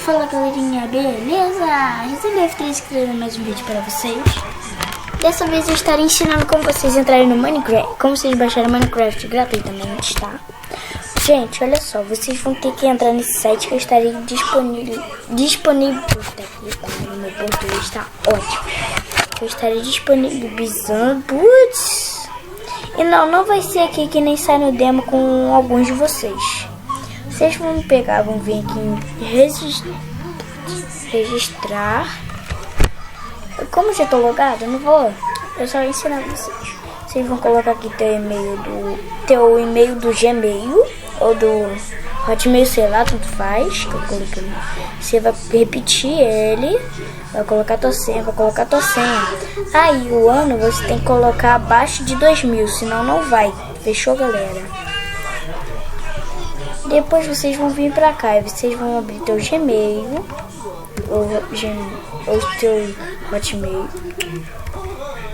Fala galerinha, beleza? Recebi F3 criando mais um vídeo para vocês. Dessa vez eu estarei ensinando como vocês entrarem no Minecraft, como vocês baixarem o Minecraft gratuitamente, tá? Gente, olha só, vocês vão ter que entrar nesse site que eu estarei disponível. Puta que pariu, meu português está ótimo. Eu estarei disponibilizando. Putz! E não vai ser aqui que nem sai no demo com alguns de vocês. Vocês vão pegar, vão vir aqui em registrar. Como eu já tô logado, eu não vou. Eu só vou ensinar vocês. Vocês vão colocar aqui teu e-mail do Gmail ou do Hotmail, sei lá, tudo faz. Que eu coloquei. Você vai repetir ele, vai colocar tua senha, Aí o ano você tem que colocar abaixo de 2000, senão não vai. Fechou, galera? Depois vocês vão vir pra cá e vocês vão abrir teu Gmail ou teu Hotmail.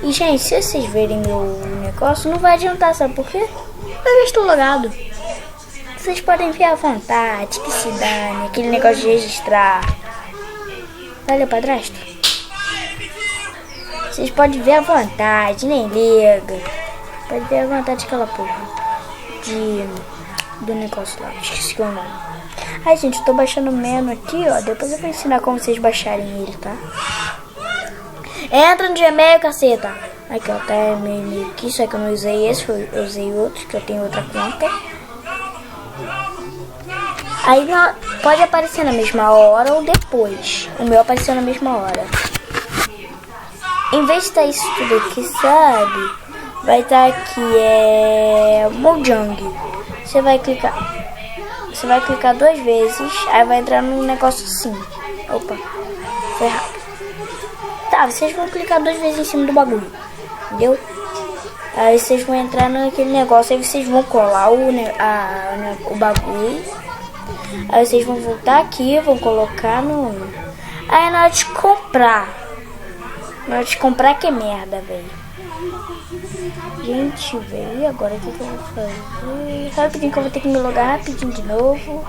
E gente, se vocês verem meu negócio, não vai adiantar, sabe por quê? Eu estou logado. Vocês podem ver à vontade, que se dane, aquele negócio de registrar. Valeu, padrasto? Vocês podem ver à vontade, nem liga. Pode ver à vontade aquela porra do negócio lá, esqueci o nome. Ai, gente, eu tô baixando o menu aqui, ó. Depois eu vou ensinar como vocês baixarem ele, tá? Entra no Gmail, caceta. Aqui, ó, tá meu e-mail aqui, só que eu não usei esse, eu usei outro, que eu tenho outra conta. Aí pode aparecer na mesma hora ou depois. O meu apareceu na mesma hora. Em vez de estar isso tudo aqui, sabe? Vai estar aqui, Mojang. Você vai clicar 2 vezes, aí vai entrar num negócio assim. Opa, foi errado. Tá, vocês vão clicar 2 vezes em cima do bagulho, entendeu? Aí vocês vão entrar naquele negócio, aí vocês vão colar o bagulho. Aí vocês vão voltar aqui, vão colocar no... Aí na hora de comprar. Que é merda, velho. Gente, velho, e agora o que eu vou fazer? Rapidinho que eu vou ter que me logar rapidinho de novo.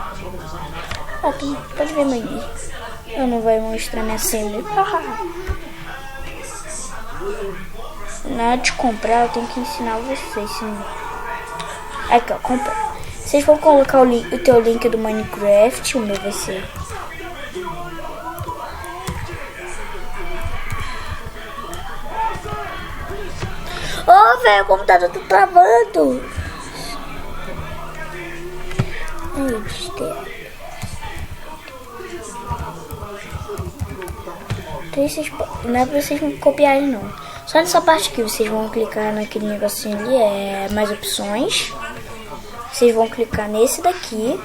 Ah, tu pode ver meu e-mail. Eu não vou mostrar minha senha. Na hora de comprar, eu tenho que ensinar vocês. Senão... Aqui, ó, compra. Vocês vão colocar o teu link do Minecraft. O meu vai ser... Ô, velho, o computador tá travando. Não é pra vocês copiarem, não. Só nessa parte aqui, vocês vão clicar naquele negocinho ali, mais opções. Vocês vão clicar nesse daqui.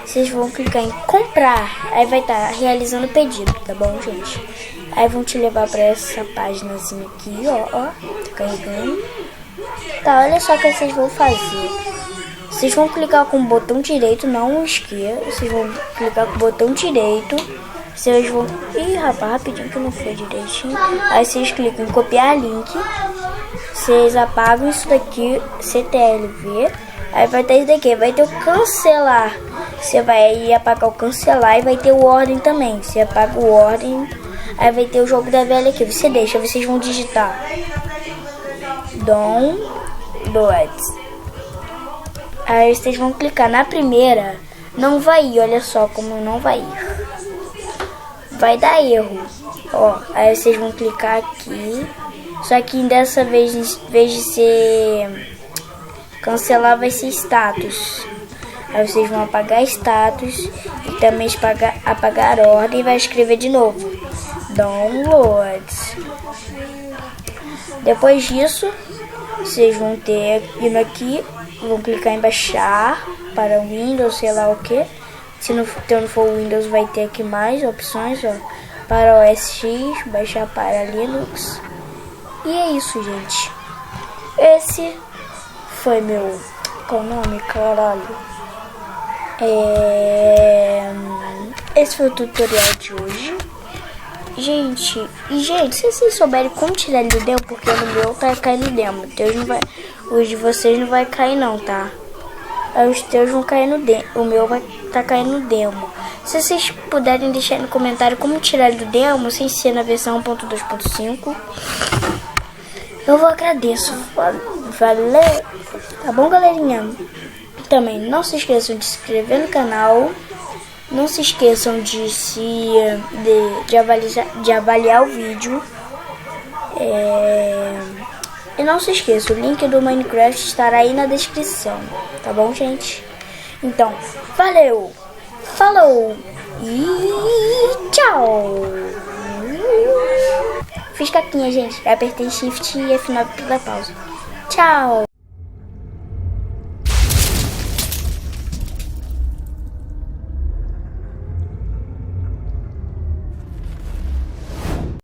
Vocês vão clicar em comprar. Aí vai estar realizando o pedido, tá bom, gente? Aí vão te levar pra essa páginazinha aqui, ó. Tá carregando. Tá, olha só o que vocês vão fazer. Vocês vão clicar com o botão direito, não o esquerdo. Vocês vão clicar com o botão direito. Vocês vão... Ih, rapaz, rapidinho que não foi direitinho. Aí vocês clicam em copiar link. Vocês apagam isso daqui, CTLV. Aí vai ter isso daqui, vai ter o cancelar. Você vai apagar o cancelar e vai ter o ordem também. Você apaga o ordem, aí vai ter o jogo da velha aqui. Você deixa, vocês vão digitar downloads. Aí vocês vão clicar na primeira. Não vai ir, olha só como não vai ir. Vai dar erro. Ó, aí vocês vão clicar aqui. Só que dessa vez, em vez de ser cancelar, vai ser status. Aí vocês vão apagar status e também apagar a ordem e vai escrever de novo downloads. Depois disso, vocês vão ter indo aqui, vão clicar em baixar para Windows, sei lá o que. Se não for Windows, vai ter aqui mais opções, ó, para OS X, baixar para Linux. E é isso, gente. Esse foi meu... Qual o nome, caralho? Esse foi o tutorial de hoje. Gente, se vocês souberem como tirar ele do demo, porque no meu tá caindo demo. Deus não vai, os de vocês não vai cair não, tá? Aí os teus vão cair no demo. O meu vai tá caindo no demo. Se vocês puderem deixar no comentário como tirar ele do demo, sem ser na versão 1.2.5, eu vou agradeço. Valeu! Tá bom, galerinha? Também não se esqueçam de se inscrever no canal. Não se esqueçam de avaliar o vídeo. E não se esqueça, o link do Minecraft estará aí na descrição. Tá bom, gente? Então, valeu! Falou! E tchau! Fiz caquinha, gente. Eu apertei Shift e F9 da pausa. Tchau!